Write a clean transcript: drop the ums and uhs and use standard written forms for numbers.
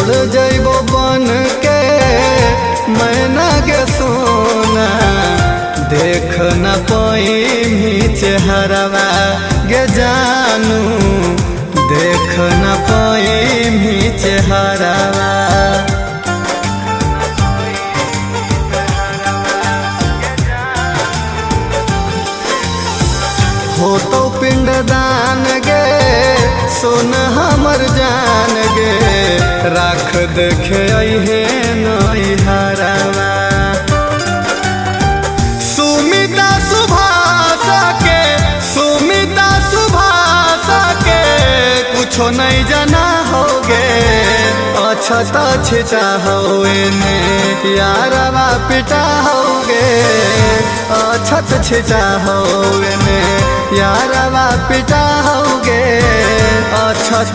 उड़ जइबो बन के मैना के सोना, देख न पाई चेहरवा गे जानू, देख न पाई चेहरवा। हो तो पिंडदान गे सोन हमर जान गे, राख देखे अहे नैहरवा। सुमिता सुभाषा के, सुमिता सुभाषा के कुछो नहीं जाना होगे, अछत छिटा होए ने यारवा पिटा होगे, अछत छिटा होए ने यारवा पिटा होगे, अछत